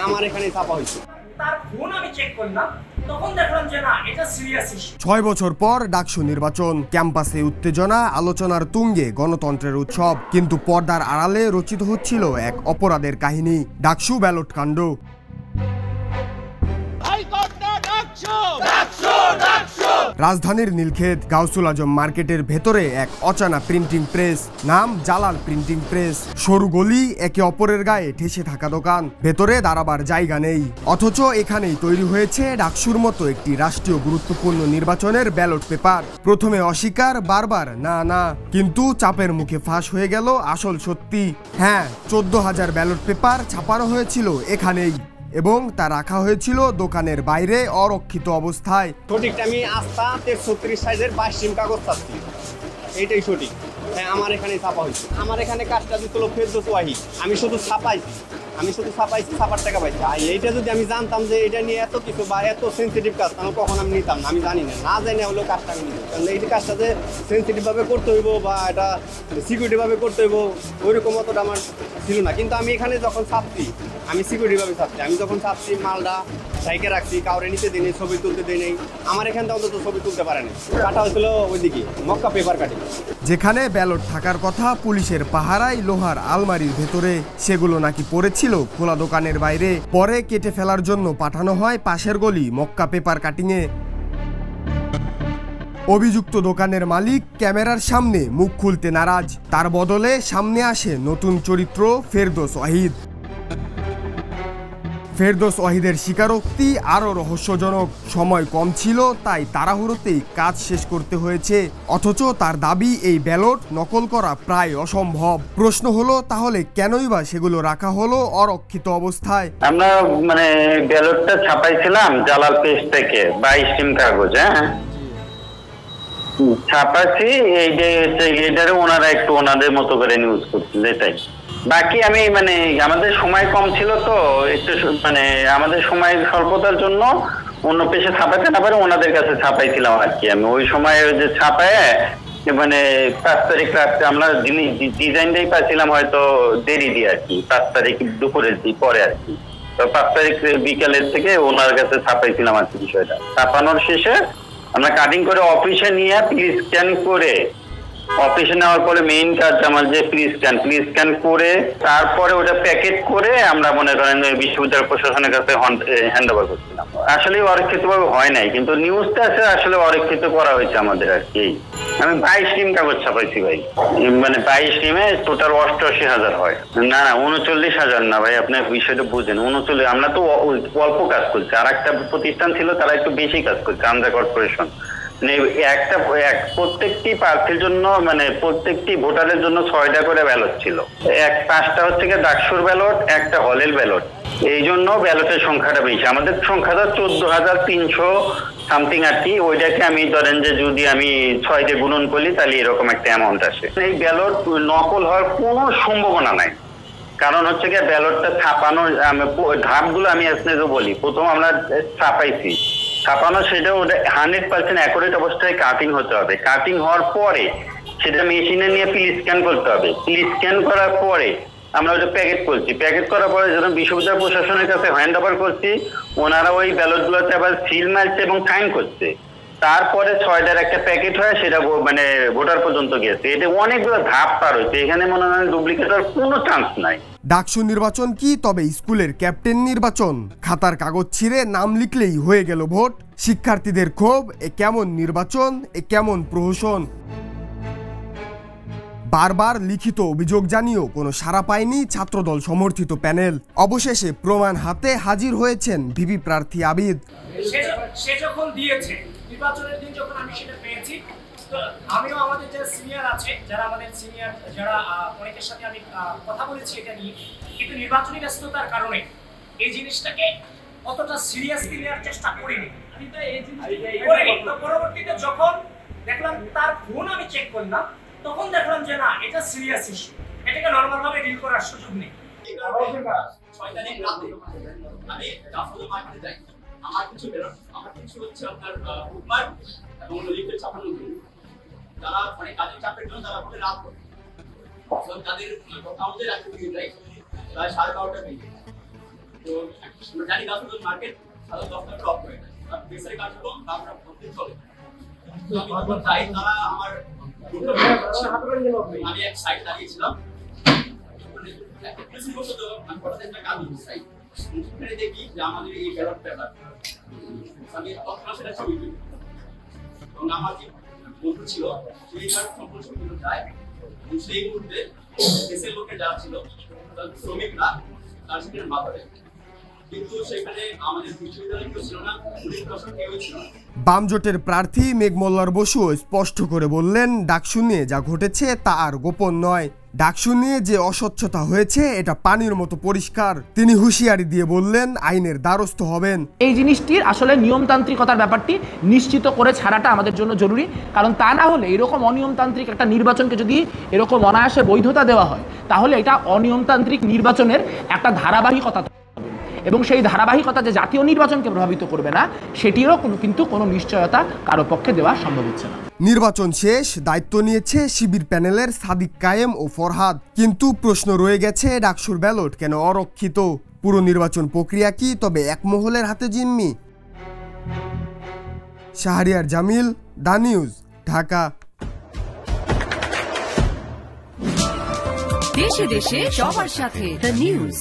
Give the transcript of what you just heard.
আমার এখানে ছাপা হয়েছে। তার ফোন আমি চেক করলাম, তখন দেখলাম যে না, এটা সিরিয়াস ইস্যু। 6 বছর পর ডাকসু নির্বাচন, ক্যাম্পাসে উত্তেজনা, আলোচনার তুঙ্গে গণতন্ত্রের উৎসব, কিন্তু পর্দার আড়ালে রচিত হচ্ছিল এক অপরাধের কাহিনী, ডাকসু ব্যালট কাণ্ড। রাজধানীর নীলক্ষেত গাউসুল আজম মার্কেটের ভেতরে এক অচানা প্রিন্টিং প্রেস, নাম জালাল প্রিন্টিং প্রেস। সরু গলি, একে অপরের গায়ে ঠেসে থাকা দোকান, ভেতরে দাঁড়াবার জায়গা নেই। অথচ এখানেই তৈরি হয়েছে ডাকসুর মতো একটি রাষ্ট্রীয় গুরুত্বপূর্ণ নির্বাচনের ব্যালট পেপার। প্রথমে অস্বীকার, বারবার না না, কিন্তু চাপের মুখে ফাঁস হয়ে গেল আসল সত্যি। হ্যাঁ, 14,000 ব্যালট পেপার ছাপানো হয়েছিল এখানেই, এবং তা রাখা হয়েছিল দোকানের বাইরে অরক্ষিত অবস্থায়। সঠিকটা আমি আস্থা 36 সাইজের 22 কাগজ চাচ্ছি, এইটাই সঠিক। হ্যাঁ, আমার এখানে ছাপা হয়েছে। আমার এখানে কাজটা দিছিল ফেরদৌস ওয়াহিদ। আমি শুধু ছাপাইছি, ছাপার টাকা পাইছি। এইটা যদি আমি জানতাম যে এটা নিয়ে এত কিছু বা এত সেন্সিটিভ কাজ, তাহলে কখন আমি নিতাম না। আমি জানি না জানি হলেও কাজটা আমি নিতাম, কারণ এই কাজটা যে সেন্সিটিভভাবে করতে হইব বা এটা সিকিউরিটিভাবে করতে হইব, ওইরকম অতটা আমার ছিল না। কিন্তু আমি এখানে যখন ছাপছি, আমি সিকিউরিটিভাবে ছাপছি। আমি যখন ছাপছি, মালটা সাইকে রাখছি, কাউরে নিতে দিই, ছবি তুলতে দিই নেই। আমার এখানটা অন্তত ছবি তুলতে পারেনি। কাটা হয়েছিল ওইদিকে মক্কা পেপার কাটিং, যেখানে ব্যালট থাকার কথা পুলিশের পাহারায় লোহার আলমারির ভেতরে, সেগুলো নাকি পড়েছিল খোলা দোকানের বাইরে। পরে কেটে ফেলার জন্য পাঠানো হয় পাশের গলি মক্কা পেপার কাটিংয়ে। অভিযুক্ত দোকানের মালিক ক্যামেরার সামনে মুখ খুলতে নারাজ, তার বদলে সামনে আসে নতুন চরিত্র ফেরদৌস ওয়াহিদ। ফেরদৌস ওয়াহিদের স্বীকারোক্তি আরও রহস্যজনক। সময় কম ছিল, তাই তাড়াহুড়োতেই কাজ শেষ করতে হয়েছে। অথচ তার দাবি এই ব্যালট নকল করা প্রায় অসম্ভব। প্রশ্ন হলো, তাহলে কেনই বা সেগুলো রাখা হলো অরক্ষিত অবস্থায়? আমরা ব্যালটটা ছাপাইছিলাম জালাল পেজ থেকে 22 কাগজ। হ্যাঁ, ছাপাচ্ছি, এইটারে ওনারা একটু ওনাদের মতো করে নিউজ করছিল, এটাই। বাকি আমি আমাদের সময় কম ছিল, তো একটু আমাদের সময় স্বল্পতার জন্য অন্য পেশে ছাপাতে না পারে ওনাদের কাছে ছাপাইছিলাম আর কি। আমি ওই সময় যে ছাপায় 5 তারিখ রাত্রে আমরা ডিজাইনটাই পাচ্ছিলাম হয়তো দেরি দিয়ে আর কি, 5 তারিখ দুপুরের পরে আর কি। তো 5 তারিখ বিকালের থেকে ওনার কাছে ছাপাইছিলাম আর কি। বিষয়টা ছাপানোর শেষে আমরা কাটিং করে অফিসে নিয়ে প্লিজ স্ক্যান করে, অফিসে নেওয়ার পরে মেইন কাজ আমার যে প্লিজ স্ক্যান করে, তারপরে ওটা প্যাকেট করে আমরা মনে করেন বিশ্ববিদ্যালয় প্রশাসনের কাছে হ্যান্ড ওভার করছিলাম। আসলে অরক্ষিত ভাবে হয় নাই, কিন্তু নিউজটা আছে আসলে অরক্ষিত করা হয়েছে আমাদের আর কি। আমি 22 কাগজ ছাপাইছি ভাই, 22 টিমে টোটাল 88,000 হয়। না 39,000 না ভাই, আপনি বিষয়টা বুঝেন। 39, আমরা তো অল্প কাজ করছি। আর একটা প্রতিষ্ঠান ছিল, তারা একটু বেশি কাজ করছে, আমজা কর্পোরেশন। প্রত্যেকটি প্রার্থীর জন্য প্রত্যেকটি ভোটারের জন্য 6টা করে ব্যালট ছিল। 5টা হচ্ছে ডাকসুর ব্যালট, একটা হলের ব্যালট। এই জন্য ব্যালটের সংখ্যাটা বেশি। আমাদের সংখ্যাটা 14,300 সামথিং আর কি। ওইটাকে আমি ধরেন যে যদি আমি 6 দিয়ে গুণন করি, তাহলে এরকম একটা অ্যামাউন্ট আসে। এই ব্যালট নকল হওয়ার কোনো সম্ভাবনা নাই। কারণ হচ্ছে ব্যালটটা ছাপানো ধাপগুলো আমি আপনাকে বলি। প্রথম আমরা ছাপাইছি, ছাপানো সেটা 100% অ্যাকুরেট অবস্থায় কাটিং হতে হবে। কাটিং হওয়ার পরে সেটা মেশিনে নিয়ে প্লিজ স্ক্যান করতে হবে। প্লিজ স্ক্যান করার পরে আমরা ওটা প্যাকেট করছি। প্যাকেট করার পরে যখন বিশ্ববিদ্যালয় প্রশাসনের কাছে হ্যান্ড ওভার করছি, ওনারা ওই ব্যালটগুলোতে আবার সিল মারছে এবং সাইন করছে। তারপরে 6টার একটা প্যাকেট হয়, সেটা ভোটার পর্যন্ত গেছে। এটা অনেকগুলো ধাপ পার হয়েছে। এখানে মনে হয় ডুপ্লিকেট হওয়ার কোনো চান্স নাই। ডাকসু নির্বাচন কি তবে স্কুলের ক্যাপ্টেন নির্বাচন? খাতার কাগজ ছিঁড়ে নাম লিখলেই হয়ে গেল ভোট। শিক্ষার্থীদের ক্ষোভ, এ কেমন নির্বাচন, এ কেমন প্রহসন? বারবার লিখিত অভিযোগ জানিয়েও কোনো সাড়া পায়নি ছাত্রদল সমর্থিত প্যানেল। অবশেষে প্রমাণ হাতে হাজির হয়েছেন ভিপি প্রার্থী আবিদ। সে যখন দিয়েছে, নির্বাচনের দিন যখন আমি সেটা পেয়েছি, তো আমিও আমাদের যারা সিনিয়র আছে, যারা অনেকের সাথে আমি কথা বলেছি এটা নিয়ে, কিন্তু নির্বাচনী ব্যস্ততার কারণে এই জিনিসটাকে অতটা সিরিয়াসলি নেওয়ার চেষ্টা করিনি। পরবর্তীতে যখন দেখলাম তার ফোন আমি চেক করলাম, তখন দেখলাম যে না, এটা সিরিয়াস ইস্যু, এটাকে নর্মাল ভাবে ডিল করার সুযোগ নেই। আমার কিছু হচ্ছে আপনার বুকমার এবং লিখে ছাপানোর জন্য যারা কাজের চাপের জন্য তারা বলে রাত করে তাদের আমাদের রাখতে প্রায় 12:30 বেজে। তো আমরা জানি গাছগুলোর মার্কেট সাধারণত 10 টাকা অফ করে আর বেসারি কার্যক্রম আমরা প্রতিদিন চলে। তো আমি তখন চাই তারা আমার আমি এক সাইড দাঁড়িয়েছিলাম, আমি হঠাৎ একটা কাজ সাইড সেখানে দেখি যে আমাদের এই ব্যালট পেপার আমি তখন সেটা ছবি তুলি এবং আমার যে বন্ধু ছিল সেই তার সম্পূর্ণ ছবি তুলে যায় এবং সেই মুহূর্তে দেশের লোকের যারা ছিল শ্রমিকরা তার সেখানে মাথা দেয়, কিন্তু সেখানে আমাদের বিশ্ববিদ্যালয় কেউ ছিল না, পুলিশ প্রশাসন কেউ ছিল না। বাম জোটের প্রার্থী মেঘমল্লার বসু স্পষ্ট করে বললেন, ডাকসু নিয়ে যা ঘটেছে তা আর গোপন নয়। ডাকসু নিয়ে যে অস্বচ্ছতা হয়েছে এটা পানির মতো পরিষ্কার। তিনি হুঁশিয়ারি দিয়ে বললেন, আইনের দ্বারস্থ হবেন। এই জিনিসটির আসলে নিয়মতান্ত্রিকতার ব্যাপারটি নিশ্চিত করে ছাড়াটা আমাদের জন্য জরুরি, কারণ তা না হলে এরকম অনিয়মতান্ত্রিক একটা নির্বাচনকে যদি এরকম অনায়াসে বৈধতা দেওয়া হয় তাহলে এটা অনিয়মতান্ত্রিক নির্বাচনের একটা ধারাবাহিকতা এবং সেই ধারাবাহিকতা যে জাতীয় নির্বাচনকে প্রভাবিত করবে না সেটিরও কিন্তু কোনো নিশ্চয়তা কারো পক্ষে দেওয়া সম্ভব হচ্ছে না। নির্বাচন শেষ, দায়িত্ব নিয়েছে শিবির প্যানেলের সাদিক কায়েম ও ফরহাদ, কিন্তু প্রশ্ন রয়ে গেছে ডাকসুর ব্যালট কেন অরক্ষিত? পুরো নির্বাচন প্রক্রিয়া কি তবে এক মহলের হাতে জিম্মি? Shahriar Jamil, the news, Dhaka. দেশে দেশে সবার সাথে দ্য নিউজ।